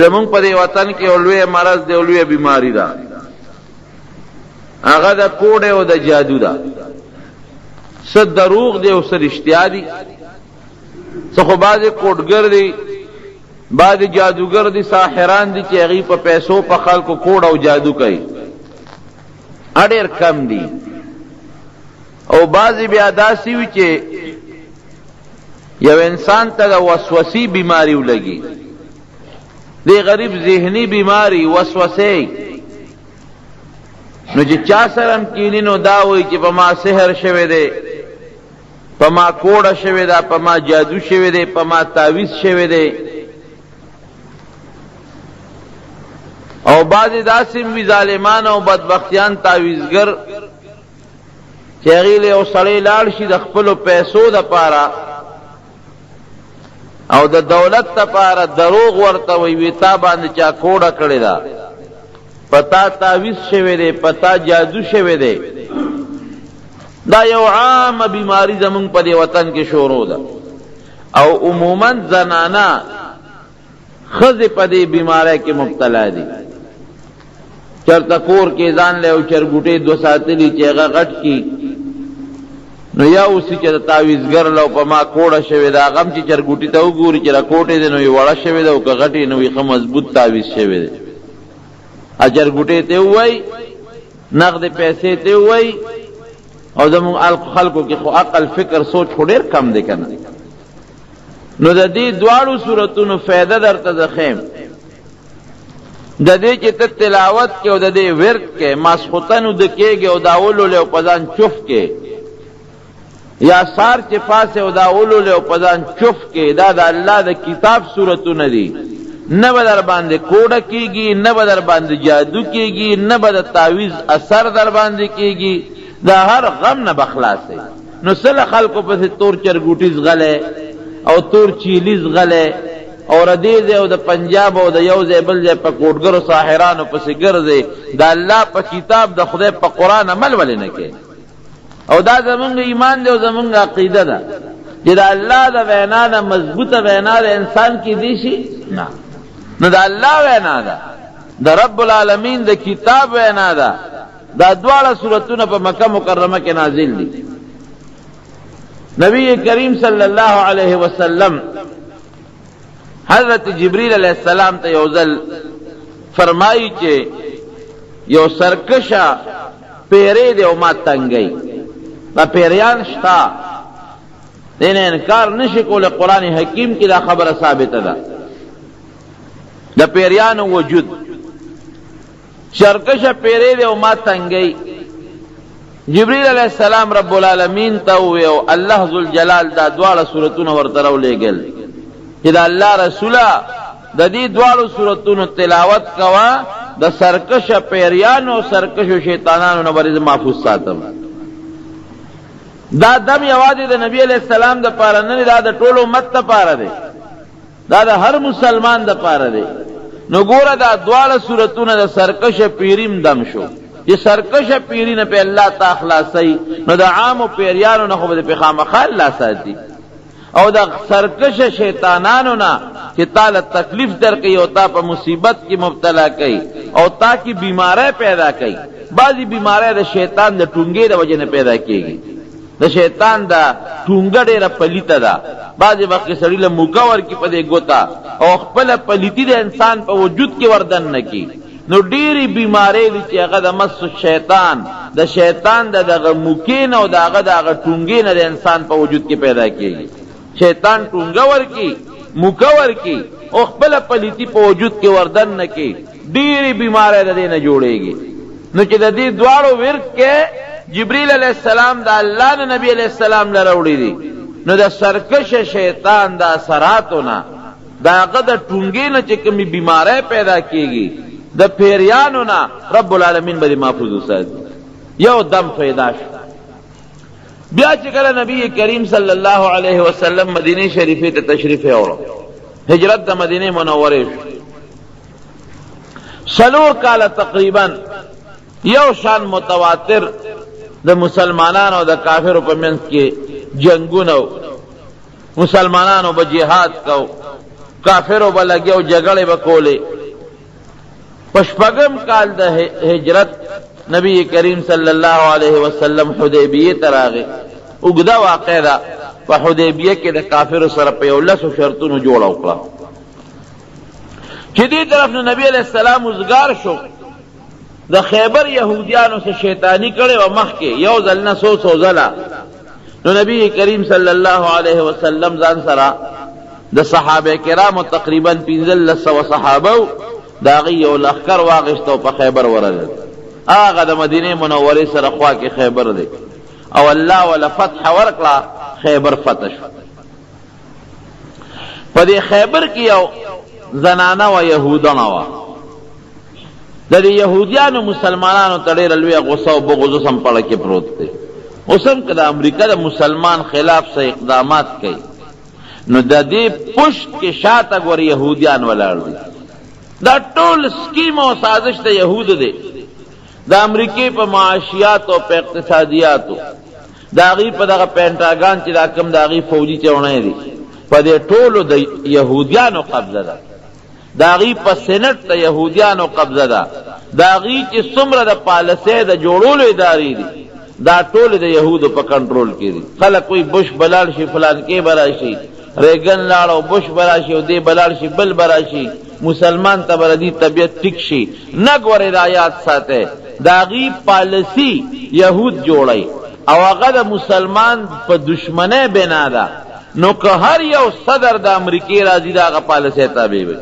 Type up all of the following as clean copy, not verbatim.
زمون په دې وطن کې اولوی مرض دی، اولوی بیماری ده، هغه د کوډ او د جادو ده. څه دروغ دی او څه رښتیا دي. څه خو بعضې کوډګر دي، بعضې جادوګر دي، ساحران دي چې هغوی په پیسو په خلکو کوډ او جادو کوي، ډېر کم دي. او بعضې بیا داسې وي چې یو انسان ته د وسوسې بیماری ولګي، دی غریب ذهنی بیماری وسوسه، نو چې چا سره هم کینی نو دا وایي چې په ما سحر شوی دی، په ما کوډه شوی ده، په ما جادو شوی دی، په ما تعویذ شوی دی. او بعضې داسې وي ظالمان او بدبختیان تعویذګر چې هغې له یو سړی لاړ شي د خپلو پیسو دپاره او د دولت دپاره دروغ ورته وي تا باندې چا کوډه کړې ده، پتا تعویذ شوی دی، پتا جادو شوی دی. دا یو عام بیماری زمونږ په دې وطن کې شروع ده. او عموما زنانه ښځې په دې بیماری کې مبتلا دي. چرته کور کې ځان له یو چرګوټۍ دو ساتلي چې هغه غټ کي، نو یا اوسې چې د تعویذګر له په ما کوډه شوې ده، هغه هم چې چرګوټي ته وګوري چې راکوټې دی نو یې وړه شوې ده، او که غټې نو یې ښه مضبوط تعویذ شوی دی. چرګوټۍ ته ووایي، نغدې پیسې ته ووایي. او زمونږ خلکو کې خو عقل فکر سوچ خو ډېر کم دی که نه. نو د دې دواړو صورتونو فایده درته زه ښیم. د دې چې ته تلاوت کې او د دې ورد کې ماسخوتن اوده کېږي او دا ولولې او په ځان چف کې، یا سار چې پاسه او دا اولول او پدان چف کې، دا د الله د کتاب صورتونه دي. نه به در باندې کوډه کیږي، نه به در باندې جادو کیږي، نه به د تعویذ اثر در باندې کیږي، دا هر غم نه بخلاصي. نو سله خلکو پسې تور چرګوټي زغله او تور چیلی زغله او ردیز او د پنجاب او د یو ځای بل ځای په کوډګرو ساحرانو پسې ګرځي. د الله په کتاب د خدای په قرآن عمل ولې نه کوي؟ او دا زمونږ ایمان دی او زمونږ عقیده ده چې د الله د وینا ده، مضبوطه وینا د انسان کې دی شي نه، نو د الله وینا ده، د رب العالمین د کتاب وینا ده. دا دواړه صورتونه په مکه مکرمه کې نازل دي. نبی کریم صلی الله علیه وسلم حضرت جبریل علیہ السلام ته یو ځل فرمایي چې یو سرکشه پیری دی او ما تنګی، دا پیریان شتا، دین انکار نشی کول. قرآن حکیم کی دا خبر ثابت ده دا پیریان وجود. شرکش پیری دی او ما تنگی. جبریل علیہ السلام رب العالمین تا ہوئے او اللہ ذوالجلال دا دوال صورتون ورطرو لے گل کہ دا اللہ رسولہ دا دی دوال صورتون تلاوت کوا، دا سرکش پیریان او سرکش شیطانانو نبریز محفوظ ساتم. دا دم یوازې د نبی علیہ السلام د پاره نه، دا د ټول امت د پاره دی، دا د هر مسلمان د پاره دی. نو ګوره دا دواړه صورتونه د سرکش پیریم دم شو چې سرکش پیری نه په الله تا خلاصي، نو د عام پیریانو نه خو به خامخا الله ساتي. او د سرکش شیطانانو نه چې تعالی تکلیف درکې او تا په مصیبت کې مبتلا کوي او تا کی بیماری پیدا کوي. بعضی بیماری د شیطان د ټونګې د وجه نه پیدا کیږي. د شیطان دا ټونګه ډېره پلیته ده، بعضې وخت کې سړي له موږه ورکي په دې ګوته او خپله پلیتي د انسان په وجود کې وردن نه کي. نو ډېرې بیمارۍ دي چې هغه د مس شیطان، د شیطان د دغه موکې نه او د هغه د هغه ټونګې نه د انسان په وجود کې پیدا کېږي. شیطان ټونګه ورکي، موکه ورکي او خپله پلیتي په وجود کې وردن نه کي، ډېرې بیمارۍ د دې نه جوړېږي. نو چې د دې دواړو ورد کې جبریل علیہ السلام دا اللہ نے نبی علیہ السلام لروڑی دی، نو دا سرکش شیطان دا اثراتو نا، دا آغا دا ٹونگی نا چکمی بیماری پیدا کیگی، دا پیریانو نا رب العالمین بری محفوظ ساتھ یو دم فیداش. بیا چکر نبی کریم صلی اللہ علیہ وسلم مدینہ شریفی تا تشریف اورو، ہجرت دا مدینہ منوریش سلور کالا تقریبا یو شان متواتر د مسلمانانو د کافرو په منځ کې جنگونه، مسلمانانو به جهاد کو، کافرو بلګیو جګړې وکولې. پشپغم کال د هجرت نبی کریم صلی الله علیه وسلم حدیبیه ته راغی. اوږده واقعه ده. په حدیبیه کې د کافرو سره په 11 شرطونو جوړه وکړه چې دې طرف نه نبی علیہ السلام وزګار شو. د خیبر یهودیانو سره شیطانی کړي و مخ کې یو ځل نه 100 ځله. نو نبی کریم صلی الله علیه وسلم ځان سره د صحابه کرامو تقریبا 1500 صحابه داغي یو لخر واغشتو په خیبر ورغل. هغه د مدینه منوره سره خوا کې خیبر دی او الله ولا فتح ورکړه. خیبر فتح شو. په دې خیبر کې یو زنانه و يهودانه و. د يهوديانو مسلمانانو ته ډېر لوی غوسه او بغض سم پړه کې پروت دی. اوسم کله امریکا د مسلمان خلاف څه اقدامات کوي نو د دې پشت کې شاته ګور يهوديان ولاړ دي. دا ټول سکیم او سازش د يهود دی. د امریکای په معاشیات او په اقتصادیات دا غي په دغه پینټاګان چې دا کم دا غي فوجي چونه دي په دې ټولو د يهوديانو قبضه ده. دا غي په سېنات د يهوديانو قبضه ده. دا غي چې څومره د پالیسۍ د جوړولو ادارې دي دا ټول د يهودو په کنټرول کې دي. خلک کوئی بش بلال شي فلان کې براشي ریګن لاړو بش براشي او دې بلال شي بل براشي مسلمان ته بردي طبيعت ټیک شي نه ګور هدایت ساته. دا غي پالیسی يهود جوړي او هغه د مسلمان په دشمنه بنا ده. نو که هر یو صدر د امریکای راځي دا غ پالیسي تابع وي.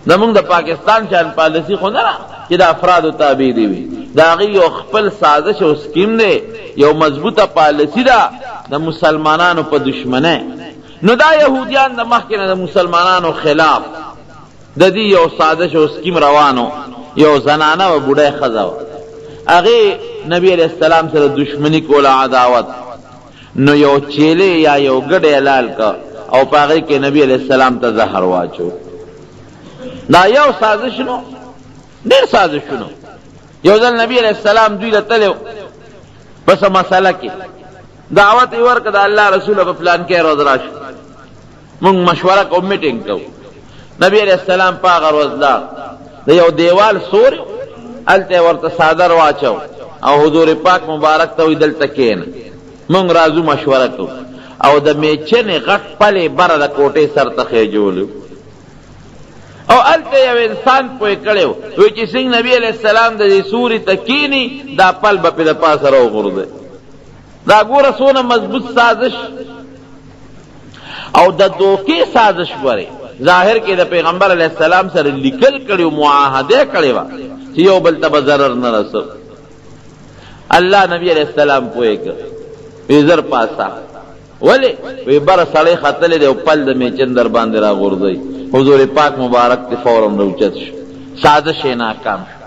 زمونږ د پاکستان شان پالیسي خو نه چې د افراد تابع دي. دا غي یو خپل سازش او سکیم دی. یو مضبوطه پالیسی ده د مسلمانانو په دشمنه. نو دا يهوديان د مخکې نه د مسلمانانو خلاف د دې یو سازش او سکیم روانو. یو زنانه و بوډای خزاو هغه نبی علیہ السلام سره دشمنی کوله عداوت. نو یو چیلې یا یو ګډه لال کا او پاغه کې نبی علیہ السلام ته زهر واچو. دا یو سازش نو ډیر سازش نو. یو ځل نبی علیہ السلام دوی له تلو پس مسله کې دعوت ورکړه د الله رسول په پلان کې روز راش مونږ مشوره کوو میټینګ کوو. نبی علیہ السلام پاغه روز لا د یو دیوال سور الته ورته صادر واچو او حضور پاک مبارک ته دلته کین مونږ راځو مشوره کوو او د میچنه غټ پلې بره د کوټې سر ته خېجول او الته یو انسان پوي کړو وی چې څنګه نبی علیہ السلام د دې سوري تکینی دا پل په د پاسه راو غورځي. دا ګوره سونه مضبوط سازش او د دوکي سازش وره. ظاهر کې د پیغمبر علیہ السلام سره لیکل کړي معاهده کړي وا چې یو بل ته ضرر نه رسو. الله نبی علیہ السلام پوي کړ وزر پاسا ولی وی بر سړی خطلې د پل د میچن در باندې را غورځي. حضور پاک مبارک ته فورا روچت شو. سازش ناکام شو.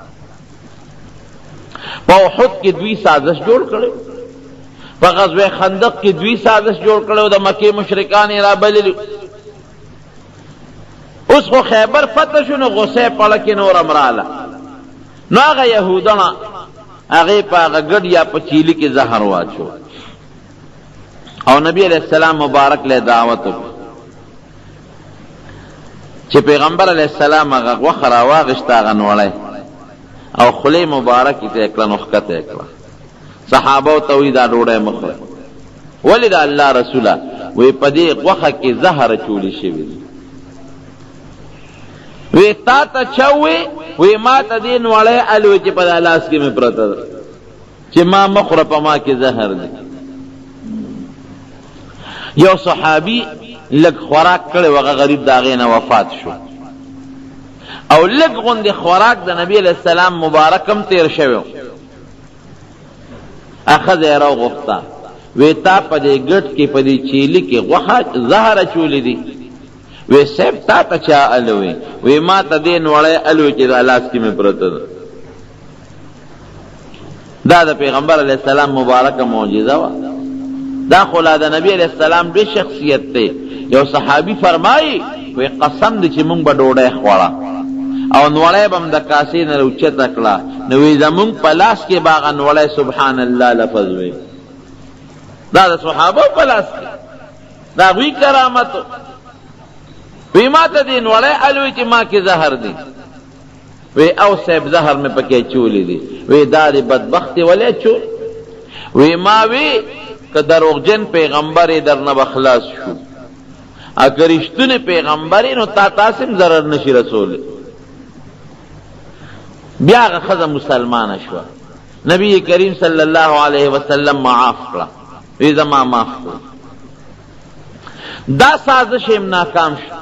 په احد کې دوی سازش جوړ کړو. په غزوه خندق کې دوی سازش جوړ کړو. د مکه مشرکان را بللو. اوس خو خیبر فتح شو نو غصه پړه کې نور امراله. نو هغه يهودانه هغه په غډ یا په چیلی کې زهر واچو او نبی علیہ السلام مبارک له دعوت چې پیغمبر علیہ السلام هغه وخرا واغشتا غنوړی او خلی مبارک ته کړه نوخته کړه. صحابه ته وی دا ډوړې مخه ولید الله رسوله وی پدې وخه کې زهر چولی شوی وی تا ته چوي وی ما ته دین وړې الو چې په لاس کې مې پرته چې ما مخره په ما کې زهر دی. یو صحابي لګ خوراک کړي وغه غریب داغې نه وفات شو او لګ غوندې خوراک د نبی علیہ السلام مبارکم تیر شوی. اخذ راو غفتا وی تا په دې ګټ کې په دې چیلی کې غوخه زهر چولې دي. وی سیب تا ته چا الوی وی ما ته دین وړې الوی چې د لاس کې مې پرته. دا د پیغمبر علیہ السلام مبارکه معجزه وا. دا خلا د نبی علیہ السلام به شخصیت ته. یو صحابي فرمایي وی قسم دې چې مونږ به ډوډۍ خوړه او نوړې بم د کاسې نه اوچت کړه نو وی زمونږ په لاس کې باغ نوړې سبحان الله لفظ وی. دا د صحابه په لاس کې دا وی کرامت. وی ما ته دین وړی الوی چې ما کې زهر دی وی او صاحب زهر مې پکې چولی دی وی دا دی بدبختی ولې چول وی ما وی که دروغجن پیغمبر در نه بخلاص شو اگر رښتونی پیغمبر نو تا تاسم ضرر نشي رسول بیا هغه ښځه مسلمانه شوه نبی کریم صلی الله علیه وسلم معاف کړه وی زما معاف کړه دا سازش هم ناکام شو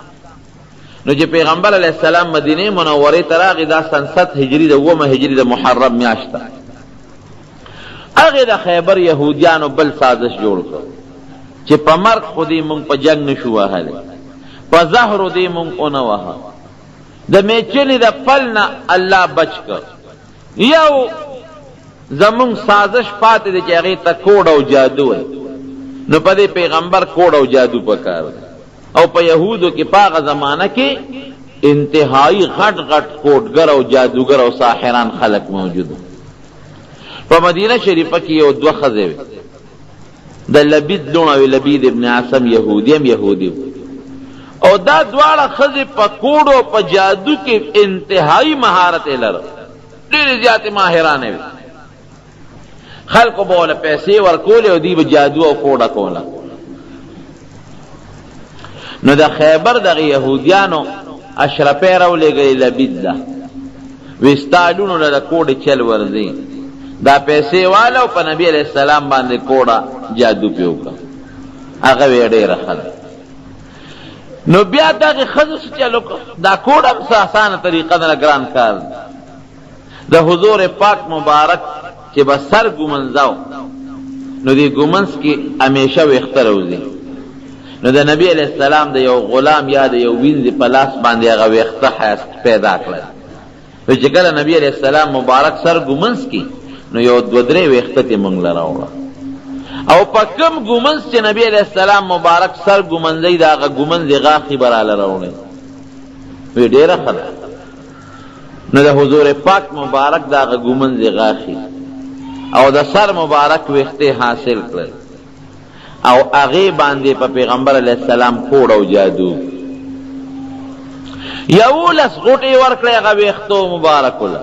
نو چې پیغمبر علیه السلام مدینه منورې ته راغی دا سن 7 هجری د 9 هجری د محرم میاشت ده هغې د خیبر یهودیانو بل سازش جوړ کړ چې په مرګ خو دې مونږ په جنګ نشو وهلی په زهرو دې مونږ ونه وهه د میچنې د پل نه الله بچ کړ یو زمونږ سازش پاتې دی چې هغې ته کوډ او جادو وی نو په دې پیغمبر کوډ او جادو پکار دی او په یهودو کې په هغه زمانه کې انتهایی غټ غټ کوډګر او جادوګر او ساحران خلق موجود په مدینه شریفه کې یو دوه ښځې وې د لبید لوڼه وې لبید ابن عاصم یهودی هم یهودی او دا دواړه ښځې په کوډ او په جادو کې انتهایی مهارت یې لره ډېرې زیاتې ماهرانې وې خلقو به وله پیسې ورکولې او دوی به جادو او کوډه کوله نو د خیبر دغه یهودیانو اشرفی راولېږلې لبید له وی ستا لوڼو له د کوډې چل ورځي دا پیسې والا او په نبی علیہ السلام باندې کوډه جادو پې وکړه هغه وی ډېره ښه ده نو بیا دغې ښځو څه چل وکړه دا کوډ هم څه اسانه طریقه ده نه ګران کار د حضور پاک مبارک چې به سر ګمنځاو نو دې ګمنځ کې همیشه ویښته روځي نو د نبی علیہ السلام د یو غلام یا د یو وینځې په لاس باندې هغه ویښته پیدا کړل چې کله نبی علیہ السلام مبارک سر ګمنځ کې نو یو دو درې ویښته تې موږ له راوړه او په کوم ګمنځ چې نبی علیہ السلام مبارک سر ګمنځوي د هغه ګمنځ غاښې به راله راوړی وی ډېره ښه ده نو د حضور پاک مبارک د هغه ګمنځ غاښې او د سر مبارک ویښتې حاصل کړل او هغې باندې په پیغمبر علیہ السلام کوډ او جادو 11 غوټې ورکړې هغه ویښتو مبارکو له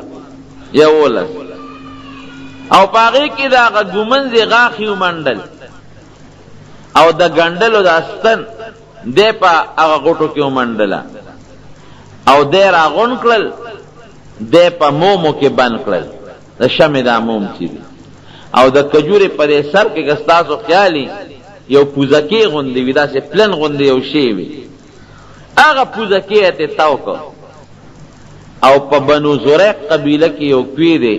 11 او په هغې کې د هغه ګمنځې غاښې ومنډل او د ګنډلو د استن دی په هغه غوټو کې ومنډله او دی راغونډ کړل دی په مومو کې بند کړل د شمې دا موم چې دي او د کجورې په دې سر کې که ستاسو خیالي یو پوزکې غوندې وي داسې پلن غوندې یو شی وي هغه پوزکې یې ترې تاو کړ او په بنو زریق قبیله کې یو کوی دی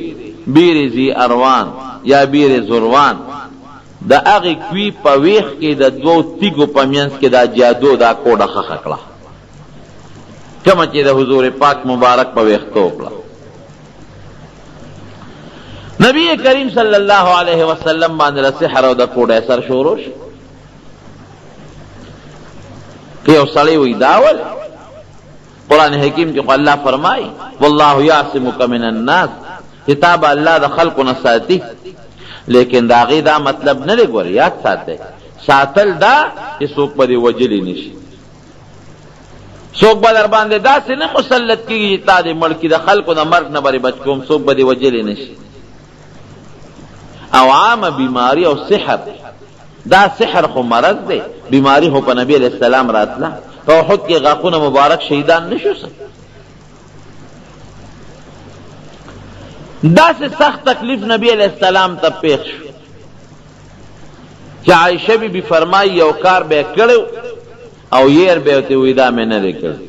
بیر زی اروان یا بیر زروان د هغې کوی په ویښ کې د دوو تیږو په منځ کې دا جادو دا کوډه ښخه کړه کومه چې د حضور پاک مبارک په ویښتو کړه نبی کریم صلی الله علیه وسلم باندې د سحر او د کوډه اثر شروع شو که یو سړی وی داول قرآن حکیم کې الله فرمایي والله یعصمک من الناس کتاب الله د خلقو نه ساتي لیکن د هغې دا مطلب نه دی ګورې یاد ساتئ ساتل دا چې څوک به دې وجلی نشي څوک به در باندې داسې نه مسلط کېږي چې تا دې مړ کړي د خلقو د مرګ نه به بچ کوم څوک به دې وجلی نشي او عامه بیماری او سحر دا سحر خو مرض دی بیماری خو په نبی علیہ السلام راتله په احد کې غاښونه مبارک شهیدان نشو سه داسې سخت تکلیف نبی علیہ السلام ته پیښ شو چې عائشه بی بی فرمایي یو کار به کړو او ير به ته وې دا مې نه دی کړی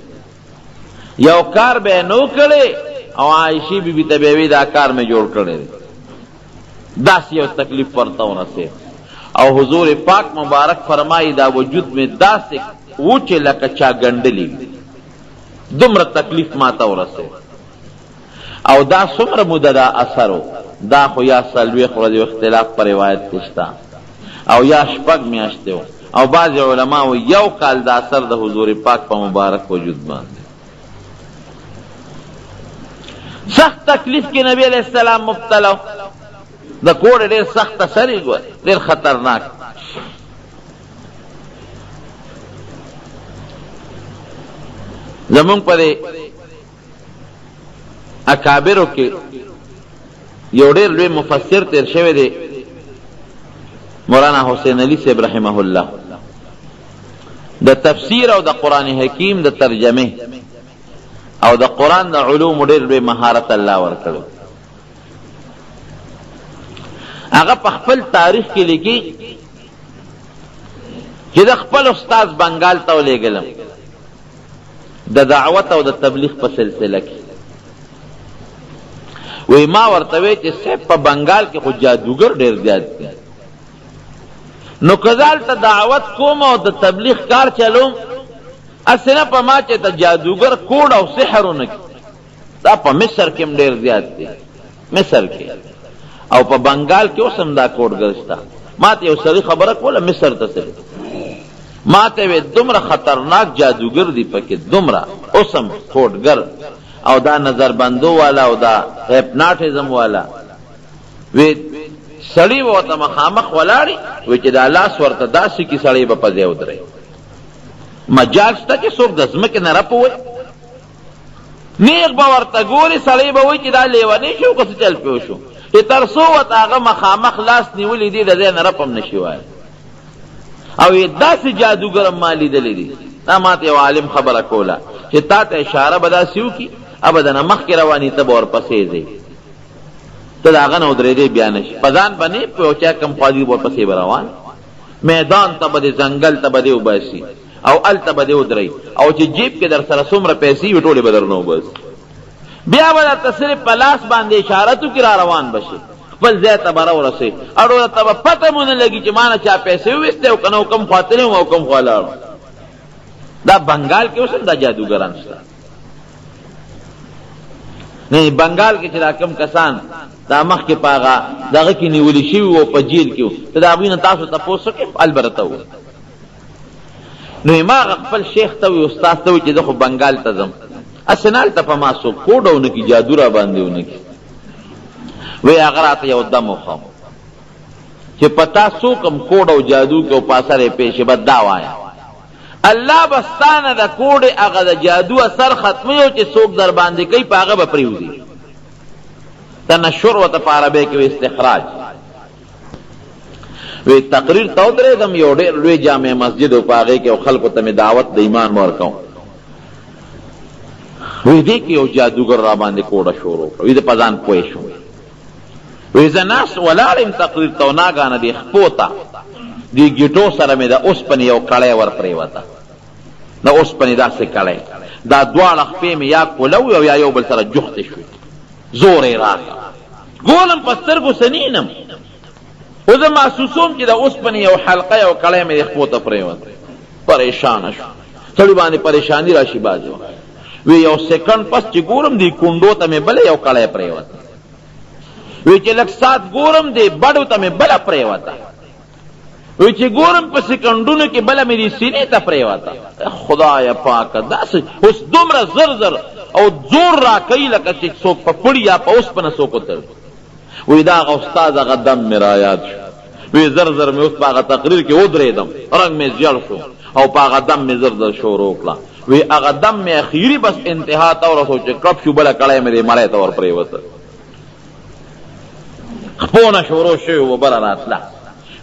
یو کار به نو کړی او عائشه بی بی ته به وې دا کار مې جوړ کړی داسې یو تکلیف ورته ورسېد او حضور پاک مبارک فرمایي دا وجود میں داسې وچې لکه چا ګنډلي دومره تکلیف ما ته ورسېد او دا څومره موده دا اثر و دا خو یا 40 ورځې اختلاف په روایت کې شته او یا 6 میاشتې و او بعض علما و یو کال دا اثر د حضور پاک په مبارک وجود باندې سخت تکلیف کې نبی علیہ السلام مبتلا د کوډ ډېر سخت اثر یې ډېر خطرناک زمون پر اکابرو کې یو ډېر لوی مفسر تیر شوی دی مولانا حسین علی صاحب رحمه الله، د تفسیر او د قرآن حکیم د ترجمه او د قرآن د علوم ډېر لوی مهارت الله ورکړو. هغه په خپل تاریخ کې لیکي چې د خپل استاد بنگال ته ولېږلم د دعوت او د تبلیغ په سلسله کې. وی ما ورته وی چې صاحب په بنگال کې خو جادوګر ډېر زیات دي، نو کزال ته دعوت کوم او د تبلیغ کار چلوم، اسنه په ما چې ته جادوګر کوډ او سحرونه دا په مصر کې ډېر زیات دي، مصر کې او په بنگال کې اوس هم دا کوډ ګرځتا. ما ته یو سړي خبره کوله مصر ته سره، ما ته وی دومره خطرناک جادوګر دی پکې، دومره اوس هم کوډګر او دا نظر بندو والا او دا هپناټیزم والا. وی سړی وته مخامخ ولاړی، وی چې دا لاس ورته داسې کی سړی به پځې ودرې مجال شته چې څوک د ځمکې نه رپوي، نیغ به ورته ګوري سړی به وی چې دا لیونی شو که څه چل پیو شو، چې تر څو ورته هغه مخامخ لاس نیولی دی د ځای نه رپم نشي وایي. او یې داسې جادوګر ما لیدلی دي. دا ماته یو عالم خبره کوله چې تا ته اشاره به داسې وکړي ابدا مخکې رواني ته به ورپسې ځې، ته د هغه نه ودرېدې بیا نشي، په ځان به نه په یو چا کم خوا دي ورپسې به روان، میدان ته به دې ځنګل ته به دې وباسي او هلته به دې ودرئ، او چې جیب کې در سره څومره پیسې وي ټولې به در نه وباسي، بیا به درته صرف په لاس باندې اشارت وکړي را روان بشي، خپل ځای ته به راورسئ، اړو ته به پته مو نه لګي چې ما نه چا پیسې وویستې او که نه کوم خوا تللی وم او کوم خوا لاړم. دا بنگال کې اوس هم دا جادوګران شته. نه بنگال کې چې دا کم کسان دا مخکې په هغه دغه کې نیولي شوي وو په جیل کې وو، ته د هغوی نه تاسو تپوس وکړئ البرته وو. نو ما هغه خپل شیخ ته وي استاد ته وي چې زه خو بنگال ته ځم، اسې نه هلته په ما څوک کوډ ونه کړي جادو را باندې ونه کړي. وی هغه راته یو دم وخم چې په تا څوک هم کوډ او جادو کې او په اثر یې پېښې بد دا وایه الله به ستا نه د کوډې هغه د جادو اثر ختموي او چې څوک در باندې کوي په هغه به پرېوځي. تنشر ورته په عربۍ کې استخراج. وی تقریر ته ودرېدم یو ډېر لوی جامع مسجد و په هغې کې او خلکو ته مې دعوت د ایمان ورکوم. وی دې کې یو جادوګر را باندې کوډه شروع کړه، وی د په ځان پوه شوم. وی زه ناست ولاړ یم تقریر ته او ناګانه دې خپو ته دې ګیټو سره مې د اوسپنې یو کړی ور پرېوته، د اوسپنې داسې کړی، دا دواړه خپې مې یا کولو او یا یو بل سره جوختې شوې، زور یې راکړه، ګورم په سترګو سنینم، خو زه محسوسوم چې د اوسپنې یو حلقه یو کړی مې د خپو ته پرېوته. پریشانه شو، سړي باندې پریشاني راشي بعضې وخت. وی یو سیکنډ پس چې ګورم دې کونډو ته مې بله یو کړی پرېوته، وی چې لږ سات ګورم دې بډو ته مې بله پرېوته، وی چې ګورم په سیکنډونو کې بله مې دې سینې ته پرېوته. خدایه پاکه داسې اوس دومره زر زر او زور را کوي لکه چې څوک په پړي یا په اوسپنه څوک وتړي. وی دا هغه استاد هغه دم مې را یاد شو. وی زر زر مې اوس په هغه تقریر کې ودرېدم، رنګ مې زیړ شو او په هغه دم مې زر زر شروع کړه. وی هغه دم مې اخیري بس انتها ته ورسو چې کړپ شو، بله کړی مې دې مړی ته ور پرېوته، خپونه شروع شوي و بله راتله.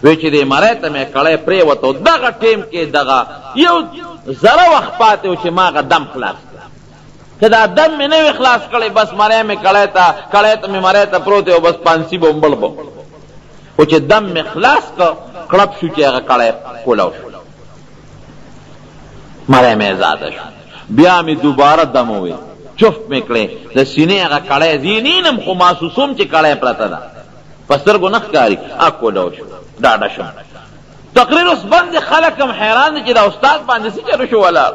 وی چې دې مړی ته مې کړی پرېوته، دغه ټیم کې دغه یو زره وخت پاتې و چې ما هغه دم خلاص کړه، که دا دم مې نه وي خلاص کړی بس مړی مې کړی ته مې مړی ته پروت و، بس پانسي به مړ به، خو چې دم مې خلاص کړ کړپ شو چې هغه کړی کولو شو، مړی مې ازاده شو. بیا مې دوباره دم ووی، چفت مې کړی، د سینې هغه کړی زینینم خو محسوسوم چې کړی پرته ده، په سترګو نه ښکاري، کولو شو، ډاډه شم. تقریر اوس بند دی، خلک هم حیران دي چې دا استاد باندې څه چلو شو ولاړ.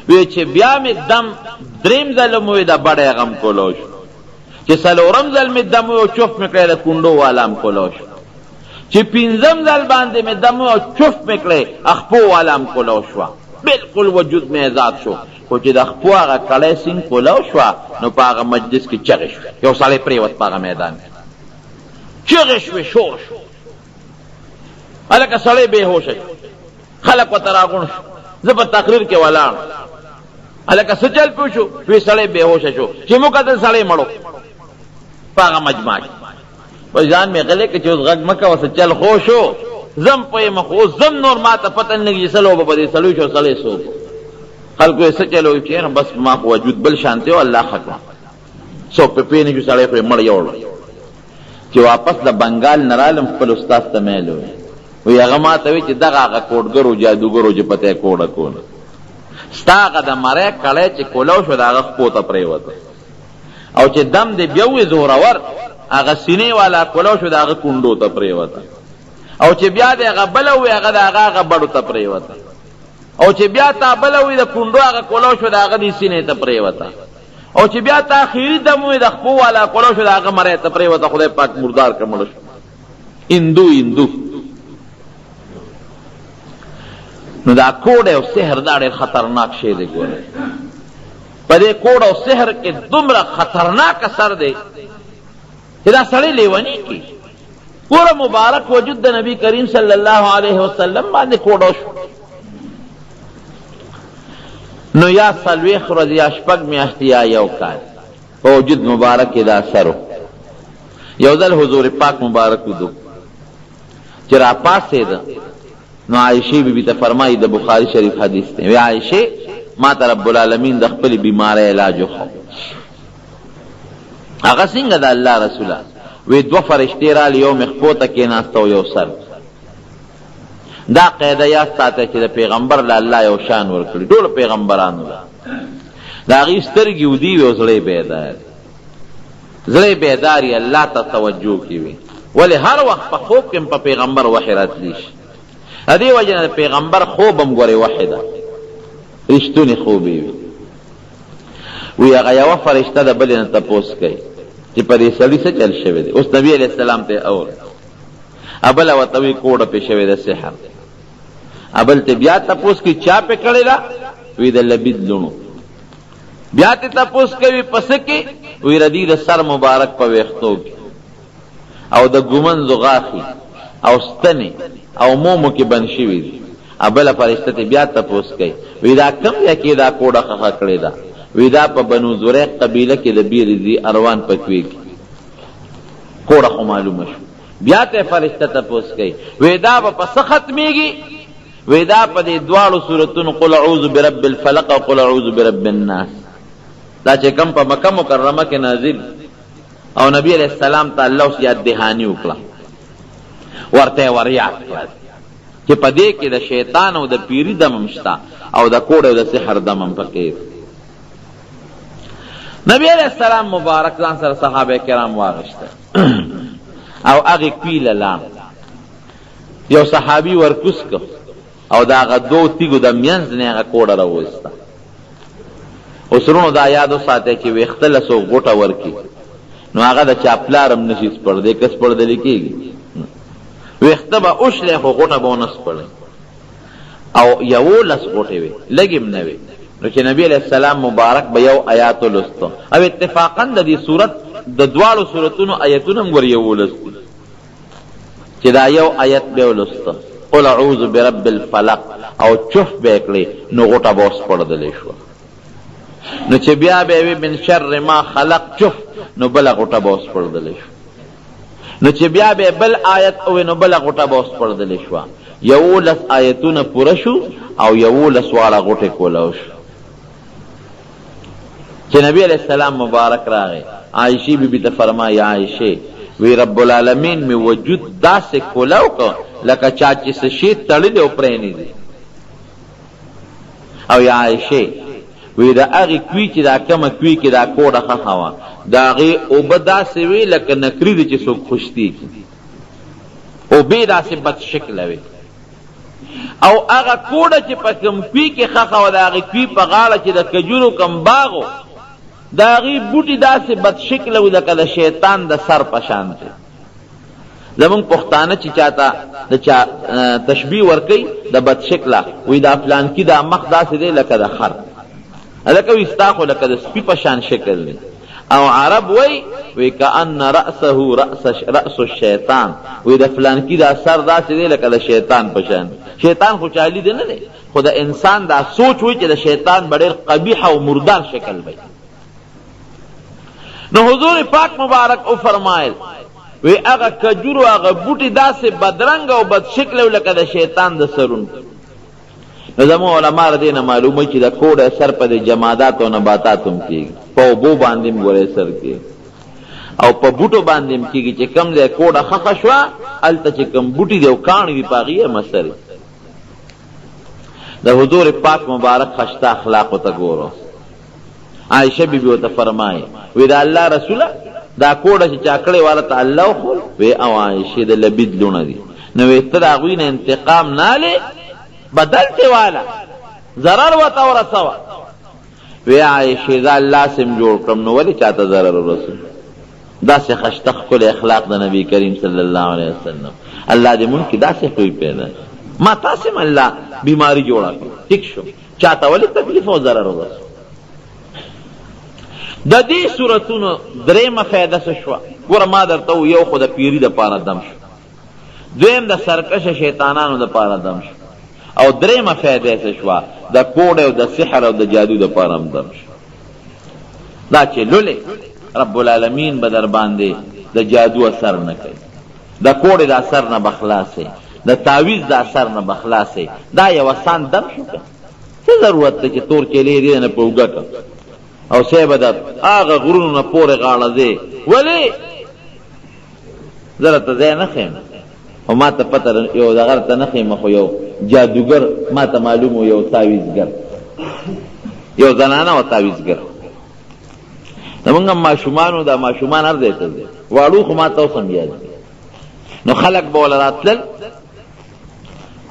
وی چې بیا مې دم دریم ځل مې وی د بډی غم کولو شو، چې څلورم ځل مې دم او چفت مې کړی د کونډو والا هم کولو شو، چې پنځم ځل باندې مې دم او چفت مې کړی اخپو والا هم کولو شوه، بالکل وجود مې آزاد شو. خو چې د خپو هغه کړی سینګ کولو شوه نو په هغه مجلس کې چغې شوې، یو سړی پرېوت په هغه میدان کې، چغې شوې، شور شو، هلکه سړی بې هوشه شو، خلک ورته راغونډ شو. زه په تقریر کې ولاړ، الکه سچل پوشو وی سړی بےهوشه شو چې مو کتل سړی مړو پاغه مجمع وای ځان می غلې کې چې اوس غږ مکه وس چل خو شو زم په مخو زم نور ما ته پتن نه سلو به دې سلو شو سړی سو خلکو یې سچلو چې بس ما وجود بل شانته او الله حق سو په پینې کې سړی په مړ یوړ چې واپس د بنگال نرالم خپل استاد ته مېلو وی هغه ما ته وی چې دغه هغه کوډګرو جادوګرو چې پته کوډه کول ستا هغه د مری کړی چې کولو شو د هغه خپو ته پرېوته او چې دم دې بیا وی زورور هغه سینې والا کولو شو د هغه کونډو ته پرېوته او چې بیا د هغه بله وی هغه د هغه بړو ته پرېوته او چې بیا تا بله وی د کونډو هغه کولو شو د هغه د سینې ته پرېوته او چې بیا تا اخیری دم وی د خپو والا کولو شو د هغه مری ته پرېوته خدای پاک مردار کړ شو هندو نو دا کوډ او سحر دا ډېر خطرناک شی دی ګوره په دې کوډ او سحر کې دومره خطرناک اثر دی چې دا سړی لیونی کی پورا مبارک وجود د نبی کریم صلی الله علیه وسلم باندې کوډ شو نو یا سلویخ ورځې یا شپږ میاشتې یا یو کال په وجود مبارک کې دا اثر یو ځل حضور پاک مبارک ودو چې را پاسېده نو عائشہ بی بی ته فرمایي د بخاری شریف حدیث دی وی عائشہ ما ته رب العالمین د خپل بیماری علاج وکړ هغه څنګه د الله رسوله وی دوه فرشتې را لیو مخپو ته کېناستو یو سر دا قاعده یاد ساته چې د پیغمبر له الله یو شان ورکړي ټول پیغمبرانو له د هغې سترګې ودي وي او زړی بیدار زړی بیداري الله ته توجه کوي ولې هر وخت په خوب کې په پیغمبر وحی راتلی شي ادي وجه پیغمبر خوبم ګوري وحده رښتونی خوبي وی هغه یو فرشته د بل نه تپوس کوي چې په دې سړي څه چل شوی دی اوس نبی علیہ السلام ته اور ابل وتوی کوډه په شوی د سحر ابل ته بیا تپوس کی چا په کړی دا وی د لبید لونو بیا ته تپوس کوي پس کې وی ردی د سر مبارک په وختو او د ګومن زغاخي او ستنی او مومو کې بن شوی دی ابل فرشته بیا تپوس کوي وی دا کم یا کې دا کوډه خخ کړی دا وی دا په بنو زریق قبیله کې د بیرزی اروان پکوي کوډه خو معلومه شو بیا ته فرشته تپوس کوي وی دا په ختميږي وی دا په دې دواړو سورتونو قل اعوذ برب الفلق او قل اعوذ برب الناس دا چې کوم په مکه مکرمه کې نازل او نبی علیہ السلام ته الله یاد دهانی وکړه ورته وریا چې په دې کې د شیطان او د پیری دم مشتا او د کوډ او د سحر دم پکې نبی علیہ السلام مبارک ځان سره صحابه کرام واغشته او هغه پیل لام یو صحابي ورکوس کو او دا غدو تیګو د مینځ نه هغه کوډ راوسته اوسرونو دا یادو ساته چې وختلسو غوټه ورکی نو هغه د چاپلارم نشي سپړ دې کس پړ دې لیکيږي وختبه اوشله خو غوټه بونس پړ او یو لس غوټه وي لګیم نه وي نو چې نبی علیہ السلام مبارک به یو آیات ولستو او اتفاقا د دې صورت د دواړو صورتونو آیتونه موږ یو ولستو چې دا یو آیت به ولستو قل اعوذ برب الفلق او چف به کړی نو غوټه بوس پړدلې شو نو چې بیا به من شر ما خلق چف نو بل غوټه بوس پړدلې شو نو چې بیا به بل آیت او نو بل غوټه بوس پړدلې شو یو لس آیتونه پوره شو او یو لس واړه غوټه کولو شو چې نبی علیہ السلام مبارک راغی عائشہ بی بی ته فرمایا عائشہ وی رب العالمین می وجود داسې کولاو کو لکه چا چې څه شی تړلی او پرېنی دی او یا عائشہ وی دا هغه کوي چې دا کومه کوي کې دا کوډه خخوا دا هغه او بدا سی وی لکه نکری دی چې څوک خوشتي او به دا سی بد شکل وی او هغه کوډه چې په کوم کوي کې خخوا دا هغه کوي په غاړه چې د کجورو کم باغو دا غي بوټي داسې بد شکل وي لکه د شیطان د سر په شان دی زمونږ پښتانه چې چاته د چا تشبیه ورکوي د بد شکله وي دا فلان کې دا مخ داسې دی لکه د خر لکه وي ستا خو لکه د سپي په شان شکل دی او عرب وی کأن رأسه رأس الشیطان وی د فلان کې دا سر داسې دی لکه د شیطان په شان شیطان خو چالی دی نه دی، خو د انسان دا سوچ وي چې د شیطان به ډېر قبیح او مردار شکل وي. نو حضور پاک مبارک او فرمایل وی هغه کجورو هغه بوټي داسې بدرنګ او بد شکل لکه د شیطان د سرون. نو زموږ علما له دې نه معلومه چې د کوډ اثر په د جمادات او نباتات هم کېږي، په اوبو باندې هم ګورې اثر کېږي او په بوټو باندې هم کېږي چې کم ځای کوډه ښخه شوه هلته چې کم بوټي دی او کاڼي وي په هغې هم اثر وي. د حضور پاک مبارک خشته اخلاقو ته ګورو. عائشہ بی بی ورته فرمایي وی د الله رسوله دا کوډه چې چا کړې والا ته الله وښول وی او عائشې د لبید لونه دي. نو وی ته د هغوی نه انتقام نالې بدلتې والا ضرر ورته ورسوه. وی عائشې زه الله سم جوړ کړم نو ولې چاته ضرر ورسوي؟ داسې خشته ښکلی اخلاق د نبی کریم صلی الله علیه وسلم. الله دې مونږ کې داسې خوی پیدا ما تاسې م الله بیماری جوړه کړو ټیک شو، چاته ولې تکلیف او ضرر ورسوي؟ د دې صورتونو درېیمه فایده څه شوه؟ ګوره ما درته یو خو د پیري دپاره دم شو، دویم د سرکشه شیطانانو دپاره دم شو، او درېیمه فایده یې څه شوه؟ د کوډ او د سحر او د جادو دپاره هم دم شو. دا چې لولې رب العالمین به در باندې د جادو اثر نه کوي، د کوډې د اثر نه به خلاصې، د تعویز د اثر نه به خلاصې. دا یو آسان دم شو که څه ضرورت دی چې تور چیلې دې نه په اوږه کړ او سی به د هغه غرونو نه پورې غاړه ځې. ولې زه راته ځای نه ښیم او ما ته پته یو دغه راته نه ښیم، خو یو جادوګر ما ته معلوم و، یو تعویزګر، یو زنانه و تعویزګر. زمونږ ماشومانو دا ماشومان هر ځای ته ځي، واړو خو ما ته اوس هم یاد دي. نو خلک به وله راتلل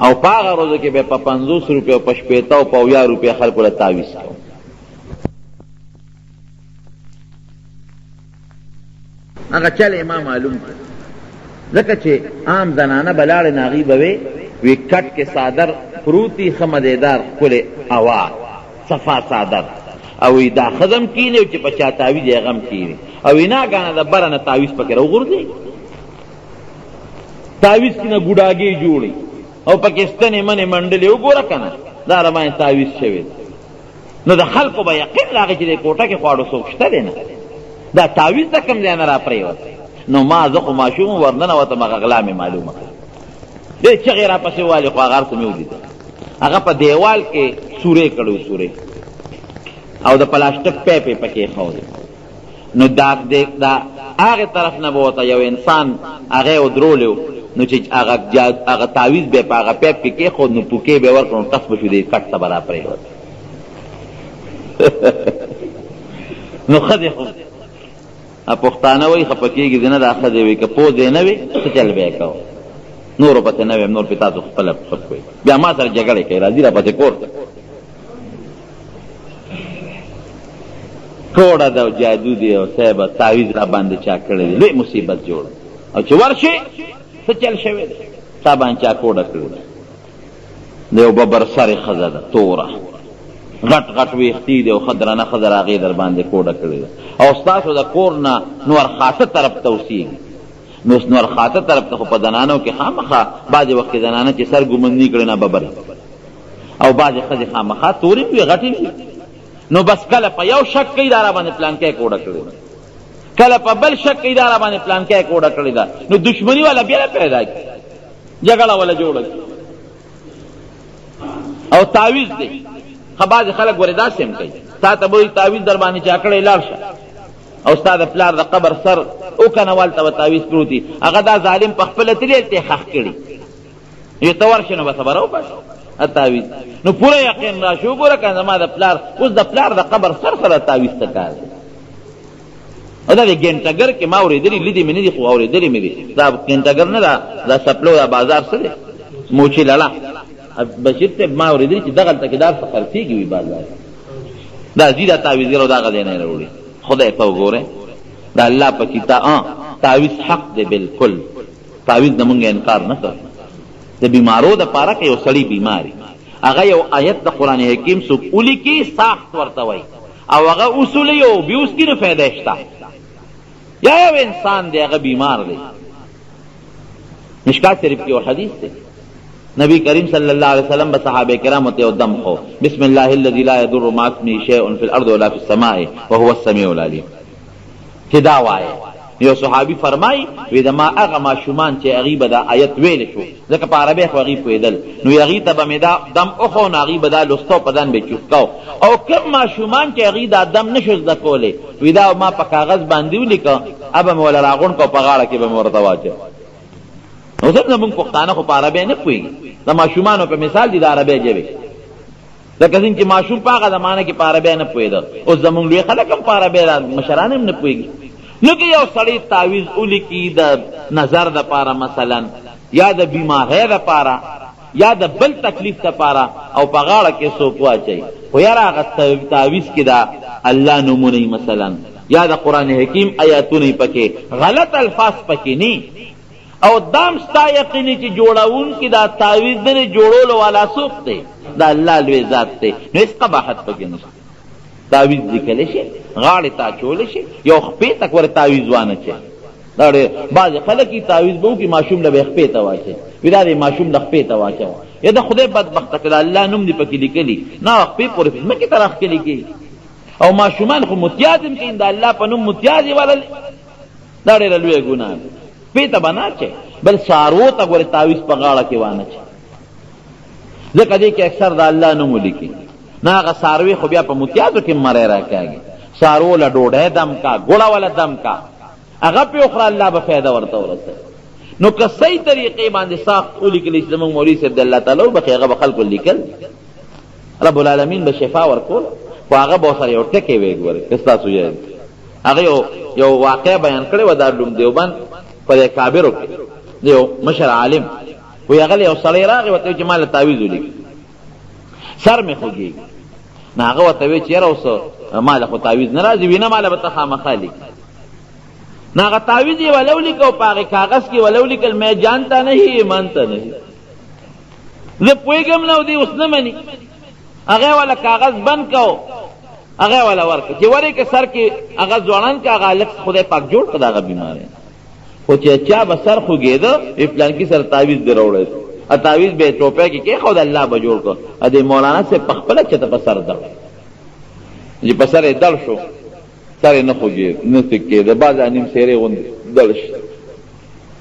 او په هغه ورځو کې به په 50 روپۍ او په 80 او په 80 روپۍ خلکو له تعویز کوو. هغه چل ما معلوم کړ، ځکه چې عام زنانه به لاړې نه هغې به وی کټ کې صادر پروتي ښه مزېدار ښکلې هوا صفا صادر، او وی دا ښځه هم کښېني چې په چا تعویز یې هغه هم کښېني، او وی ناګانه د بره نه تعویز پکې راوغورځېږي، تعویز کې نه ګوډاګې جوړي او پکې ستنې منې منډلې وګوره که نه دا رباندې تعویز شوی. نو د خلکو به یقین راغی چې د کوټه کې خواړو څوک شته دی نه، دا تعویز د کوم ځای نه را پرېوت. نو ما زه خو ماشوم ورننوتم، هغه غلا مې معلومه کړه، ډېر چغې را پسې والې، خو هغه هر څه مې ولیدل. هغه په دیوال کې سورې کړی سورې او د پلاسټک پیپ یې پکې ایښودی. نو دا هغې طرف نه به ورته یو انسان هغه یې ودرولی، نو چې هغه تعویز به یې په هغه پیپ کې کېښود، نو پوکې به یې ورکړ، نو ټس به شو دې کټ ته به را پرېوت. نو ښځې خو پښتانه وایي خفه کېږي زه نه دا ښځې وایي که پوځ یې نه وي څه چل به یې کوو، نورو پسې نه ویم، نور پې تاسو خپله خف کوئ، بیا ما سره جګړې کوي، راځي را پسې کور ته. کوډه ده او جادو دی او صاحبه تعویز را باندې چا کړی دی، لوی مصیبت جوړ، او چې ورشي څه چل شوی دی، تا باندې چا کوډه کړې ده. د یو ببر سرې ښځه ده توره، غټ غټ ویښتې دي او ښه درنه ښځه هغې در باندې کوډه کړې ده، او ستاسو د کور نه نورخاته طرف ته اوسېږي. نو نورخاته طرف ته خو په زنانو کې خامخا بعضې وخت کې زنانه چې سر ګمندي کړې نه ببرې، او بعضې ښځې خامخا تورې وي غټې وي. نو بس کله په یو شک کوي دا را باندې پلانکی کوډه کړې ده، کله په بل شک کوي دا را باندې پلانکی کوډه کړې ده، نو دشمني والا بیا پیدا کړي، جګړه والا جوړه کړي. او تعویز دی خو بعضې خلک ورې داسې هم کوي، تا ته به وایي تعویز در باندې چا کړی لاړ شه، او ستا د پلار د قبر سر وکنه ته به تعویز پروت وي، هغه دا ظالم په خپله تلي هلته یې ښخ کړي، یو ته ورشې نو به خبره وباسي تعویز. نو پوره یقین راشي وګوره که زما د پلار اوس د پلار د قبر سر سره تعویز ته کار دی. او دا د ګنټګر کې ما اورېدلي لیدې مې نه دي، خو اورېدلې مې دي. دا ګنټګر نه دا سپلو دا بازار څه دی موچي لړه بشیر صاحب ما اورېدلي چې دغلته کې دا څه خرڅېږي وي بازار، دا ځي دا تعویزګر او دغه ځای نه یې راوړي. خدای ته وګورئ دا الله په کتاب تعویز حق دی بالکل، تعویز نه مونږ انکار نه کوو. د بیمارو د پاره که یو سړی بیماري هغه یو آیت د قرآن حکیم څوک ولیکي ساخت ورته وایي او هغه اصولي او بیوس کې نه فایده شته، یا یو انسان دی هغه بیمار دی. مشکات شریف کې یو حدیث دی نبی کریم صلی اللہ علیہ وسلم بصحابہ کرام ته دم خو بسم الله الذي لا يضر مع اسمه شيء في الارض ولا في السماء وهو السميع العليم. کدا وای یو صحابي فرمای وې د ما هغه ماشومان چې هغه به دا آیت ویل شو ځکه په عربي خو هغه پوهېدل نو هغه ته به مې دا دم اخو نه هغه به دا لوستو پدان به چوکاو او کوم ماشومان چې هغه دا دم نشو زده کولی وې دا ما په کاغذ باندې ولیکه ابه مې ولا راغون کو په غاړه کې به مې ورته واچو. نو زموږ پښتانه خو په عربي نه پوهېږي د ماشومانو په مثال دي د عربي ژبې لکه څنګه چې ماشوم په هغه زمانه کې په عربي نه پوهېده اوس زموږ لوی خلک هم په عربي مشران هم نه پوهېږي. نو که یو سړی تعویذ ولیکي د نظر دپاره مثلا یا د بیمارۍ دپاره یا د بل تکلیف دپاره او په غاړه کې څوک واچوي خو یاره هغه تعویذ کې دا الله نومونه مثلا یا د قرآن حکیم آیاتونه پکې غلط الفاظ پکې نه او دام ستا یقیني چې جوړونکي دا تعویذ نه جوړولو والا څوک دی دا الله لوی ذات دی نو هېڅ قباحت پکې نشته. تعویذ لیکلی شي غاړې ته اچولی شي یو خپې تک ورې تعویذ وانه چی دا بعضې خلک یې تعویذ به وکړي ماشوم له به یې خپې ته واچوي وي دا د ماشوم له خپې ته واچوه یا د خدای بدبخته که د الله نوم دې پکې لیکلي نه هغه خپې پورې ځمکې ته راښکلي کېږي او ماشومان خو متیاز هم کوي د الله په نوم متیاز یې ولل دا ډېره لویه ګناه ده. خپې ته به نه اچوي بل څاروو ته ګورې تعویذ په غاړه کې وانه چي ځکه دې کې اکثر د الله نوم ولیکي نه هغه څاروي خو بیا په متیازو کې مری راکاږي څارو له ډوډۍ دم کا ګوړه وله دم کا هغه پې وخوره الله به فایده ورته ورسوي. نو که صحیح طریقې باندې ساخت ولیکلی چې زموږ مولوي صاحب د الله تعالی وبخي هغه به خلکو لیکل رب العالمین به شفا ورکول خو هغه به ورسره یو ټکی وی ګورئ که ستاسو یاد هغه یو واقع بیان کړی و دارالعلوم دیوبند په دې کابرو کې یو مشر عالم وی هغه یو سړی راغی ورته چې ما له تعویذ ولیکي سر مې خوږېږي نو هغه ورته وی چې یاره اوس ما له خو تعویذ نه راځي وینه ما له به ته خامخا لیکي نو هغه تعویذ یې ولو لیکه او په هغې کاغذ کې ولو لیکل میں جانتا نہیں مانتا نہیں زه پوهېږم نه او دی اوس نه مني هغه والا کاغذ بند کو هغه والا ورکړه چې ورې که سر کې هغه ځوړند که هغه هلک خدای پاک جوړ کړه د هغه بیماری خو چې چا به سر خوږېده وی پلانکي سره تعویذ دې راوړی تعویذ به ټوپۍ کې کېښود الله به جوړ کړ ا دې مولانا صاحب په خپله چېته په سر دړ چې په سر یې دړ شو سر یې نه خوږېد نه کېده بعضې نیم سیرې غوندې دړ شي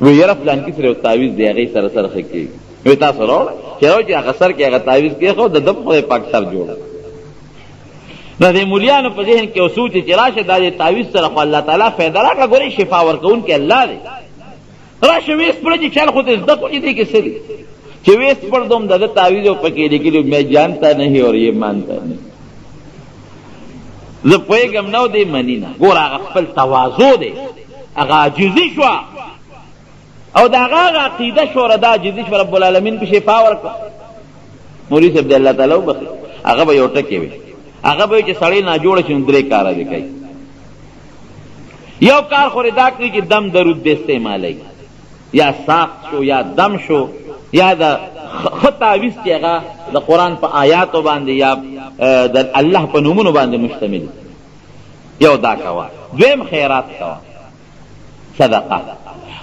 وی یاره پلانکي سره یو تعویذ دی هغې سره سره ښه کېږي وی تاسو راوړه چې راوړه چې هغه سر کې هغه تعویذ کېښود د ده په خدای پاک سر جوړ نو د مولیانو په ذهن کې یو سوچ چې راشه دا د تعویذ سره خو الله تعالی فایده راکړه ګورئ شفا ورکوونکی الله دی راشه ویس پړه چې چل خو ته زده کړو چې دې کې څه دي چې ویس پڑھ دوم دادا تعویذ او پکې لیکلي میں جانتا نہیں اور یہ مانتا نہیں زه پوهېږم نه دی مني نه ګوره هغه خپل تواضع دی هغه عاجزي شوه او د هغه عقیده شوره دا عاجزي شوه رب العالمین په شفا ورکړه. مولوي صاحب د الله تعالی وبخي هغه به یو ټکی وي هغه به چې سړی ناجوړه شي نو درې کاره دې کوي یو کار خو دا کوي چې دم درود دې استعمالوي یا ساخت شو یا دم شو یا د ښه تعویذ چې هغه د قرآن په آیاتو باندې یا د الله په نومونو باندې مشتمل یو دا کوه دویم خیرات کوه صدقه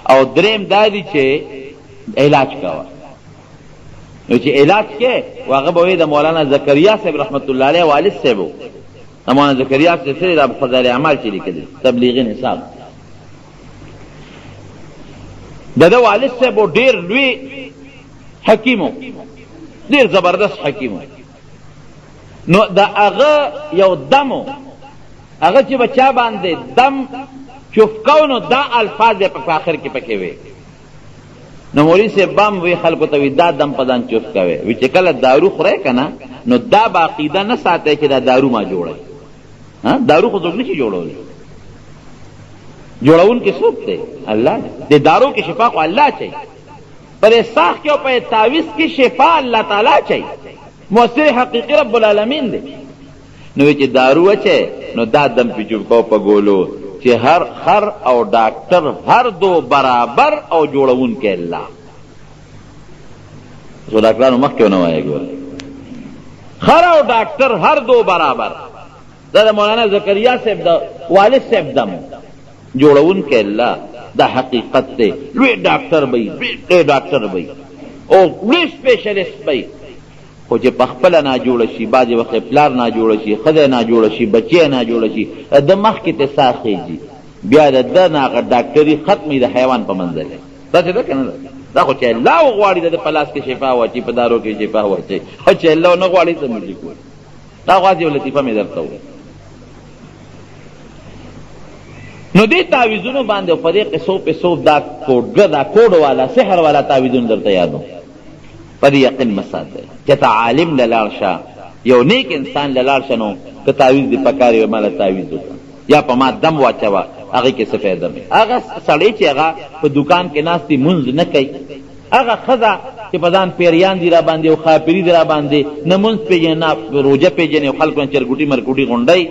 او دریم دا دی چې علاج کوه نو چې علاج کې هغه به وایي د مولانا زکریا صاحب رحمت الله علیه والد صاحب و د مولانا زکریا صاحب سره د فضایل اعمال چې لیکلي تبلیغي نصاب د ده والد صاحب ډېر لوی حکیمو ډېر زبردست حکیمو نو د هغه یو دمو هغه چې به چا باندې دم چوفکو نو دا الفاظ یې په آخر کې پکې وي نو مولوي صاحب بام وی خلکو ته وي دا دم په ځان چوف کوئ وي چې کله دارو خورئ که نه نو دا به عقیده نه ساتئ چې دا دارو ما جوړئ دارو خو څوک نشي جوړولی جوړونکی څوک دی الله دی د دارو کې شفا خو الله چي پر ساخ کې او په تعویذ کې شفا الله تعالی چي مؤثر حقیقي رب العالمین دی نو چې دارو اچي نو دا دم پې چوف کو په ګولو چې هر خر او ډاکټر هر دو برابر او جوړونکی الله سو ډاکټرانو مخکې ونه وایي ګوره خر او ډاکټر هر دو برابر دا د مولانا زکریا صاحب د والد صاحب دم جوړونکی الله دا حقیقت دی لوی ډاکټر بی لوی ډاکټر بی او ډېر سپیشلیست به خو چې په خپله ناجوړه شي، بعضې وخت پلار ناجوړه شي، ښځه ناجوړه شي، بچی ناجوړه شي، د مخکې ته ساه خېږي، بیا د ده نه هغه ډاکټري ختمي د حیوان په منځ دی. داسې ده که نه ده؟ دا خو چې الله وغواړي د ده په لاس کې شفا واچي، په دارو کې شفا واچي، او چې الله ونه غواړي څه نشي کولی. دا غواړي یو لطیفه مې درته ووایي. نو دې تعویذونو باندې په دې قصو پسو دا کوډ دا کوډ والا سحر والا تعویذونه درته یادو په دې یقین مساته چې ته عالم لاړ شه، یو نیک انسان لاړ شه، نو که تعویذ دې پکاري و مالا تعویذ وکړه یا په ما دم واچوه، هغه کې څه فایده مې. هغه سړی چې هغه په دکان کې ناستي مونځ نه کوي، هغه ښځه چې په ځان پیریان دي را باندې او خاپري دي را باندې، نه مونځ پېژني نه روژه پېژني او خلکو نه چرګوټي مرګوټي غونډی،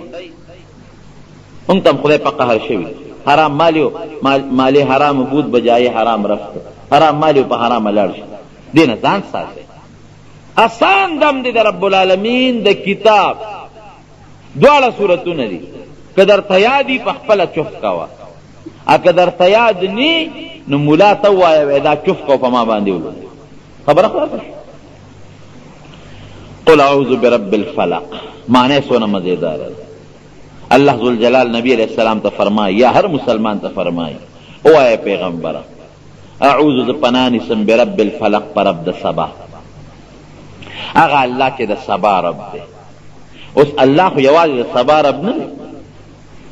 ان تم خدای په قهر شوي. حرام مالیو مالی حرام بود بجای حرام رفت، حرام مالیو په حرام لاړ شي. دې نه ځان ساتي. آسان دم دی د رب العالمین د کتاب دواړه صورتونه دي. که درته یاد دي په خپله چف کوه، که درته یاد نی نو ملا ته ووایه دا چف کو په ما باندې ولو. خبره خلاصه شوه. قل اعوذ برب الفلق معنی سونه مزیدار ہے. اللہ ذوالجلال نبی علیہ السلام تا فرمائی یا ہر مسلمان تا فرمائی او اے پیغمبر اعوذ دا پنانسم برب الفلق پر رب دا سبا. اگا اللہ چے دا سبا رب دے، اس اللہ خو یواز دا سبا رب نہ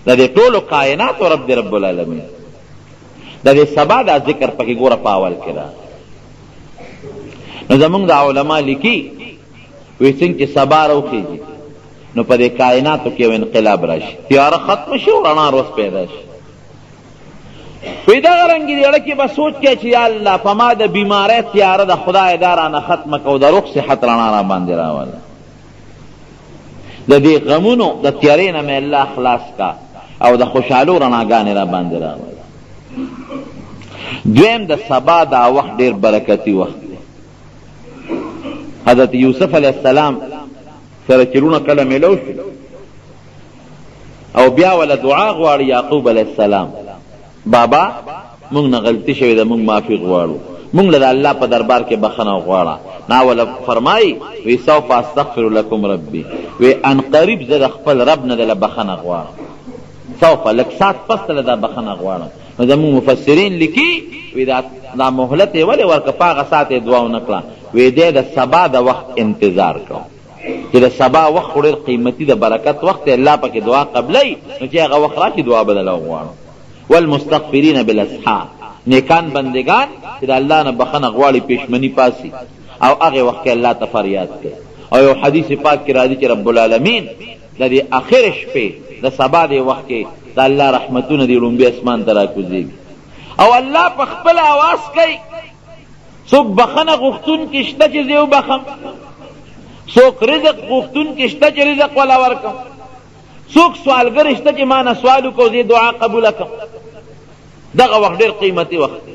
دا دے طول کائنات و رب دے رب العالمین. دا دے سبا دا ذکر پکی گورا پاول کرا. نو زمونگ دا علماء لکی ویسنگ چے سبا رو خیجی نو په دې کائناتو کې یو انقلاب راشي، تیاره ختم شي او رڼا روز پیدا شي. وی دغه رنګې دې اړه کې به سوچ کې چې یا الله په ما د بیمارۍ تیاره د خدای دا رانه ختمه کو، د روغ صحت رڼا را باندې راوله، د دې غمونو د تیارې نه مې الله خلاص کا او د خوشحالو رڼاګانې را باندې راوله. دویم د سبا دا وخت ډېر برکتي وخت دی. حضرت یوسف علیہ السلام سره چرونه کله میلو شو او بیا ولا دعا غواړي یعقوب علیہ السلام، بابا مونږ نه غلطي شوې ده، مونږ معافي غواړو، مونږ له الله په دربار کې بخښنه غواړه. نا ولا فرمایي وی سوف استغفر لكم ربي، وی ان قریب زه د خپل رب نه دله بخښنه غواړم، سوف لږ ساعت پس دله دا بخښنه غواړم. نو زمونږ مفسرین لیکي وی دا مهلت یې ولې ورکه په هغه ساعت یې دعا ونه کړه، وی دی د سبا د وخت انتظار کوو چې د سبا وخت ډېر قیمتي د برکت وخت الله پکې دعا قبلوي، نو چې هغه وخت راشي دعا بدله وغواړو. والمستغفرین بالاسحار نیکان بندگان چې د الله نه بخښنه غواړي پېشمني پاسي او هغې وخت کې الله ته فریاد کوي. او یو حدیث پاک کې راځي چې رب العالمین د دې اخر شپې د سبا دې وخت کې د الله رحمتونه دې لومبي اسمان ته راکوزېږي او الله په خپل آواز کوي څوک بخښنه غوښتونکي شته چې زه وبخم، څوک رزق غوښتونکي شته چې رزق ولا ورکم، څوک سوالګر شته چې ما نه سوال وکړو زه دعا قبوله کړم. دغه وخت ډېر قیمتي وخت دی.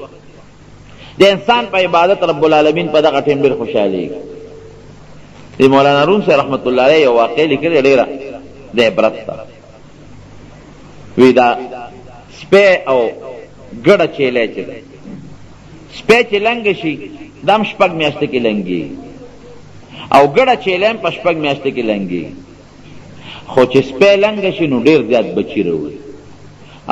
د انسان په عبادت رب العالمین په دغه ټیم ډېر خوشحالېږي. د مولانا روم صاحب رحمت الله علیه یو واقع لیکلې ډېره د عبرت ده. وی دا سپی او ګډه چیلی چې دی، سپی چې لنګه شي دا هم شپږ میاشتې کې لنګېږي او ګډه چیلی هم په شپږ میاشتې کې لنګېږي. خو چې سپی لنګه شي نو ډېر زیات بچي راوړي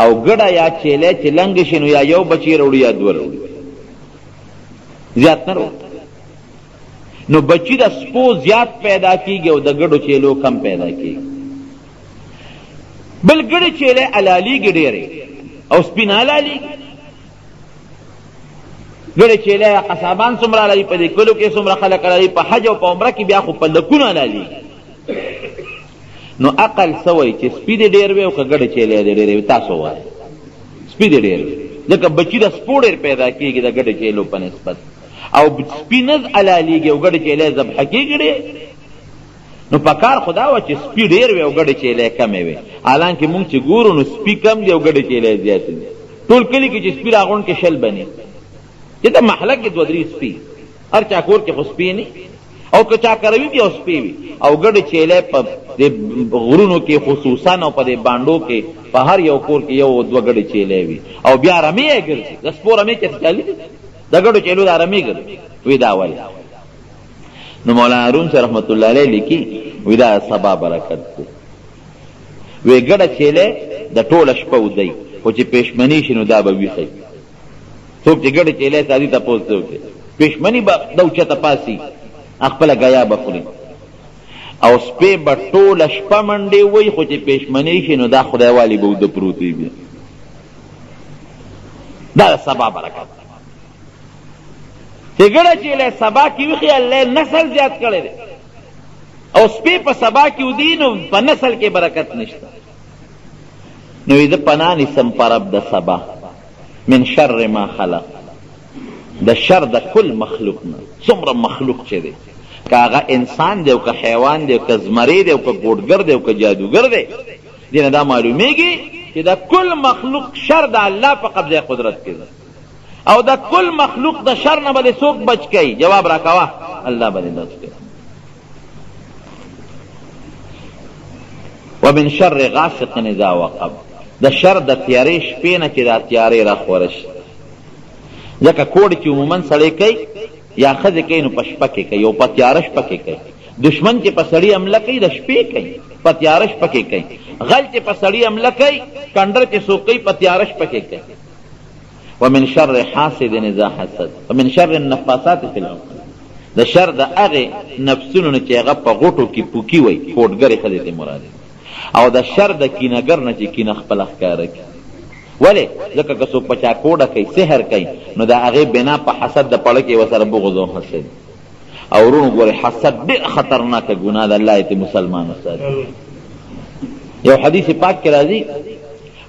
او ګډه یا چیلی چې لنګه شي نو یا یو بچي راوړي یا دوه راوړي، زیات نه راوړي. نو بچی د سپو زیات پیدا کیږي او د ګډو چیلو کم پیدا کیږي. بل ګډه چیلې علالیږي ډېرې او سپین علالیږي. ګډه چیلې قصابان څومره علالی، په دې کلو کې څومره خلک علالی، په حج او په عمره کې بیا خو په لکونه علالیږي. نو عقل سوی چې سپی دې ډېر وي او که ګډه چیلې دې ډېرې وي، تاسو وایئ سپی دې ډېر وي، ځکه بچی د سپو ډېر پیدا کیږي د ګډه چیلو په نسبت، او سپی نه علالیږي او ګډه چیلې ذبحه کیږي ډېر. نو پکار خدا و چې سپی ډېر وي او ګډه چیلې کمې وي. حالانکه مونږ چې ګورو نو سپی کم دي او ګډه چیلې زیات دي. ټول کلي کې چې سپی راغونډ کې شل بني، چې د محله کې دوه درې سپي، هر چا کور کې خو سپي نه او که چا کروي بیا سپي وي. او ګډه چیلې په غرونو کې خصوصا او په دې بانډو کې په هر یو کور کې یو دوه ګډه چیلې وي او بیا رمې یې ګرځي. د سپو رمې چې چالي دي د ګډو چیلو دا رمیږي وی دا ولی. نو مولانا روم سے رحمت الله علیه لیکي وی دا سبا برکت دی. وی ګډه چیلې د ټوله شپه ودی خو چې پېشمنی شي نو دا به ویښي. څوک چې ګډه چیلې سادي تپوس کوي پېشمنی به د اوچته پاسي خپله ګیا به خوري او سپې به ټوله شپه منډې وی خو چې پېشمنی شي نو دا خدای والی به وده پروت وي. دا سبا برکت چې ګډه چیلې سبا کې ویښي الله نسل زیات کړی دی او سپې په سبا کې ودي نو په نسل کې برکت نشته. نو د پناه نیسم په رب د سبا من شر ما خلق، د شر د کل مخلوق نه. څومره مخلوق چې دی که هغه انسان دی او که حیوان دی او که زمری دی او که ګوډګر دی او که جادوګر دی، دې نه دا معلومیږي چې د کل مخلوق شر د الله په قبضه قدرت کې ده او د کل مخلوق د شر نه به څوک بچ کوي؟ جواب راکوه الله به بچ کوي. ومن شر غاسق اذا وقب، د شر د تیارې شپې نه چې دا تیارې را خوره شي. ځکه کوډ چې عموما سړی کوي یا ښځې کوي نو په شپه کې کوي او په تیاره شپه کې کوي. دشمن چې په سړي حمله کوي د شپې کوي، په تیاره شپه کې کوي. غل چې په سړي حمله کوي، کنډر چې څوک کوي په تیاره شپه کې کوي. ومن شر حاسد اذا حسد، ومن شر النفاثات فی العقد، د شر د هغې نفسونو نه چې هغه په غوټو کې پوکي وي، کوډګرې ښځې ته مراد دی. او د شر د کینهګر نه چې کینه خپله ښکاره کړي. ولې؟ ځکه که څوک په چا کوډه کوي، سحر کوي، نو د هغې بنا په حسد د پړه کې ورسره بغض او حسد. او ورونو ګورې حسد ډېر خطرناکه ګناه ده، الله یې مسلمان وساتي. یو حدیث پاک کې راځي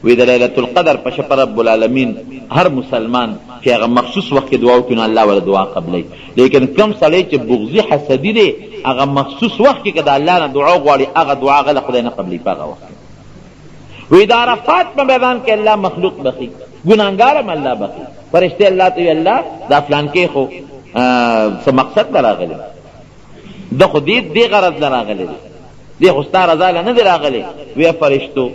وی د لیلة القدر په شپه رب العالمین هر مسلمان چې هغه مخصوص وخت کې دعا وکړي نو الله ورته دعا قبلوي. لیکن کم سړی چې بغضي حسدي دی هغه مخصوص وخت کې که د الله نه دعا غواړي هغه دعا هغه خدای نه قبلوي په هغه وخت. وی د عرفات په میدان کې الله مخلوق بخي، ګناهګار هم الله بخي. فرشتې الله ته وی الله دا فلان کې خو څه مقصد نه راغلی، ده خو دې غرض نه راغلی دی، دې خو ستا رضا نه دی راغلی. وی فرشتو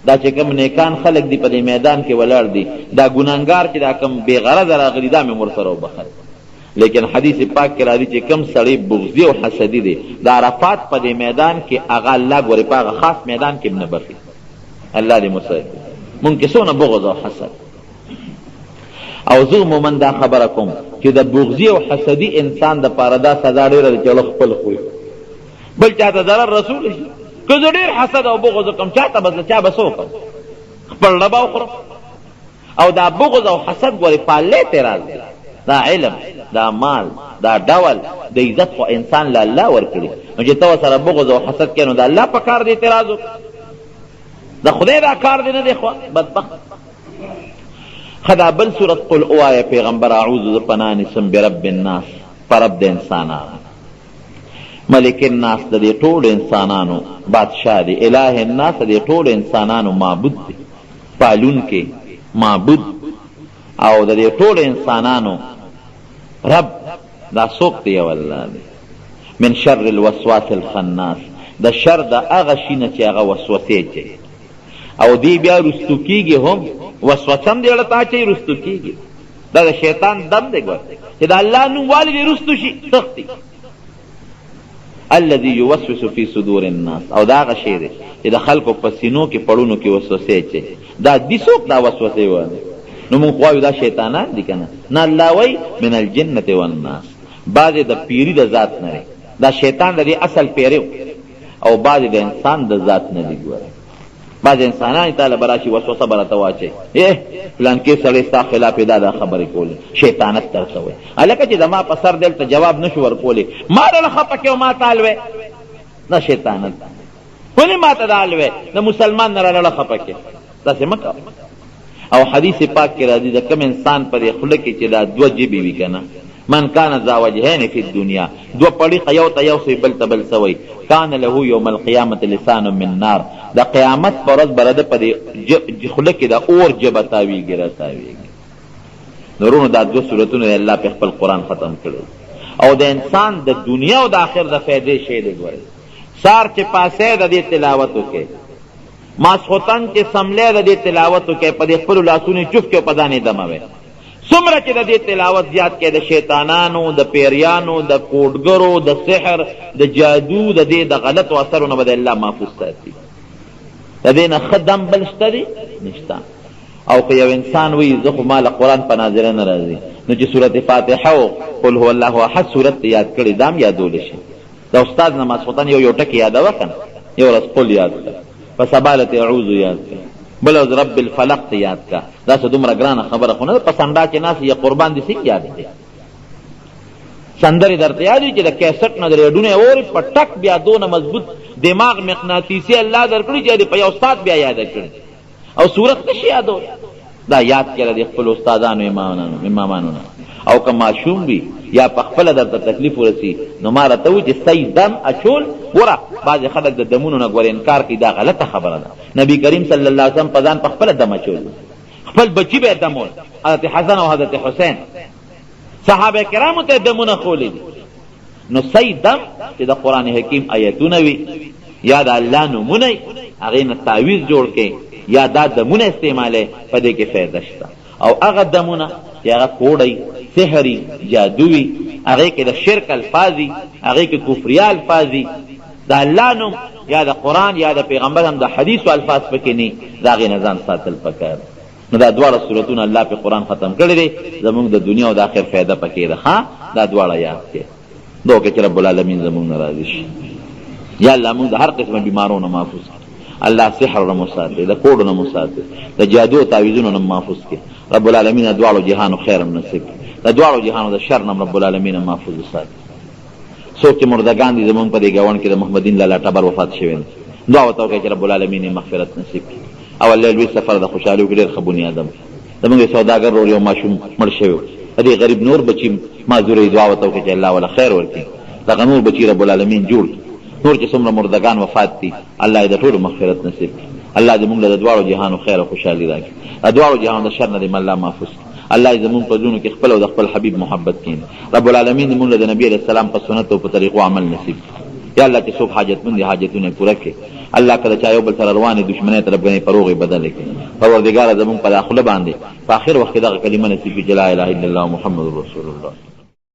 دا چې کوم نیکان خلق دی په دې میدان کې ولاړ دي، دا ګناهګار چې دا کوم بې غرضه راغلی دا مې ورسره وبخل. لیکن حدیث پاک کې راځي چې کوم سړی بغضي او حسدي دی د عرفات په دې میدان کې هغه الله ګورې په هغه خاص میدان کې نه بخي. الله دې مساعد مونږ کې څونه بغض او حسد. او زه عموما دا خبره کوم چې د بغضي او حسدي انسان د پاره دا سزا ډېره ده چې هغه خپل خوی بل چاته ضرر رسول شي. که زه ډېر حسد او بغض وکړم چاته به چا به څه وکړم؟ خپل ډبه وخورم. او دا بغض او حسد ګورې پالې ته راځي، دا علم، دا مال، دا ډول د عزت خو انسان له الله ورکړي. نو چې ته ورسره بغض او حسد کوې نو د الله په کار دې اعتراض وکړه، د خدای دا کار دې نه دی خو بدبخت. خدا بل صورت قل اوایا پیغمبر اعوذ ز پناه نیسم برب الناس، پر رب د انسانانو، ملک الناس د دې ټولو انسانانو بادشاہ دی، الہ الناس د دې ټولو انسانانو معبود دی، پالون کې معبود، او د دې ټولو انسانانو رب دا څوک دی؟ الله دی. من شر الوسواس الخناس، د شر د هغه شي نه چې هغه وسوسې کوي او دی بیا رستو کیږي، هم وسوسه هم دی له تا چې رستو کیږي. دا د شیطان دم دی ګور چې د الله نوم والي دی رستو شي سختي. الذي يوسوس في صدور الناس، او دا هغه شی دی چې د خلکو په سینو کې پړونو کې وسوسې کوي. دا دي څوک دا وسوسې وایي؟ نو مونږ خو دا شیطانان دي که نه؟ نه، الله وایي من الجنة والناس، بعضې د پیري د ذات نه دی، دا شیطان د دې اصل پیری او بعضې د انسان د ذات نه دی. ګوره بعض انسانان تعالی براشي وسوسه برته واچي، فلان کې سړی ستا خلاف دا خبرې کولې، شیطانت درته وایي. هلکه چې زما په سر دلته جواب نشو ورکولی ما ډله خفه کې او ما ته الوې، دا شیطانت. ولې ما ته دا الوې؟ د مسلمان نه راډله خفه کې داسې مه کوه. او حدیث پاک کې راځي د کوم انسان په دې خوله کې چې دا دوه جبې وي که نه، من کان ذا وجهین فی الدنیا، دو پړیقه یو ته یو سوی بل ته بل سوی، کان له یوم القیامة لسان من نار، د قیامت پر ورځ به د په دې خوله کې د اور ژبه تاویږي راتاویږي. نورونو دا دوه صورتونه الله په خپل قرآن ختم کړي. او د انسان د دنیا او د آخر د فایدې شی دی. ګورئ سار چې پاسې د دې تلاوت وکړي، ماسخوتن چې سملی د دې تلاوت وکړي، په دې خپلو لاسونو چوف کې په دانې دموي، څومره چې د دې تلاوت زیات کې د شیطانانو د پیریانو د کوډګرو د سحر د جادو د دې د غلطو اثرونو به د الله محفوظ ساتي. د دې نه ښه دم بل شته دی نشته. او که یو انسان وي زه خو ما له قرآن په ناظره نه راځي نو چې سورت فاتحه او قل هو الله احد سورت یاد کړي دام یادولی شي. د استاد نه ماسخوتن یو ټکي یادوه که نه یو ورځ قل یاد کړه په سبا لته اعوذ یاد کړه بل ورځ رب الفلق ته یاد کړه. دا څه دومره ګرانه خبره خو نه ده. په سنډا چې ناست یا قربان دې څنګه یاد دی سندرې درته یاد وي چې د کیسټ نه د ریډونه یې اوري په ټک بیا دونه مضبوط دماغ مقناطیسي الله درکړي چې په یو استاد بیا یاده کړي او صورت نشي یادول. دا یاد کړه د خپل استادانو امامانو نه. او که ماشوم وي یا په خپله درته تکلیف ورسي نو ما راته وایي چې صحیح دم اچول. ګوره بعضې خلک د دمونو نه ګوره انکار کوي دا غلطه خبره ده. نبي کریم صلی الله علیه وسلم په ځان په خپله دم اچول خپل بچي به یې دمول حضرت حسن او حضرت حسین صحابه کرامو ته دمونه خولی دي. نو صحیح دم چې د قرآن حکیم آیتونه وي یا د الله نومونه هغې نه تعویض جوړ کړي یا دا دمونه استعمالی په دې کې فایده شته. او هغه دمونه چې هغه کوډی سحري جادوي هغې کې د شرک الفاظي هغې کې کفریا الفاظي د الله نوم یا د قرآن یا د پیغمبر هم د حدیثو الفاظ پکې نه د هغې نه ځان ساتل پکار. نو دا دواړه صورتونه الله په قرآن ختم کړي دي زمونږ د دنیا او د آخر فایده پکې ده. ها دا دواړه یاد کړئ دو کې چې رب العالمین زمونږ نه راضي شي. یا الله مونږ د هر قسمه بیمارونو محفوظ کړي. الله سحر نه مساتي د کوډو نه مساتي د جادو او تعویذونو نه محفوظ کړي. رب العالمین د دواړو جهانو خیر نصیب کړي. د دواړو جهانو د شر نه رب العالمین محفوظ وساتي. څوک چې مردگان دي زمونږ په دې ګاونډ کې د محمدین لالا ټبر وفات شوی دی دعا ورته وکړئ چې رب العالمین مغفرت نصیب کړي. او الله لوی سفر د خوشحالۍ کې ډېر ښه بنیادم زمونږ سوداګر ورور یو ماشوم مړ شوی د دې غریب نور بچي معذورۍ دعا ورته وکړئ چې الله وله خیر ورکړي. دغه نور بچي رب العالمین جوړ نور چې څومره مردگان وفات دي الله یې د ټولو مغفرت نصیب کړي. الله دې مونږ له د دواړو جهانو خیر او خوشحالي راکړي. د دواړو جهانو د شر نه دې الله محفوظ کړي. الله دې زمونږ په زړونو کې خپل او د خپل حبیب محبت کړي. رب العالمین دې مونږ له د نبي علیه السلام په سنت او په طریقو عمل نصیب کړي. یا الله چې څوک حاجتمند دي حاجتونه پوره کړي. الله کله چا یو بل سره روانې دشمنۍ طرف ګڼې په روغې بدله کړي. پروردګاره زمونږ په دا خوله باندې په آخر وخت کې دغه کلمه نصیب کړي چې لا اله الا الله محمد رسول الله.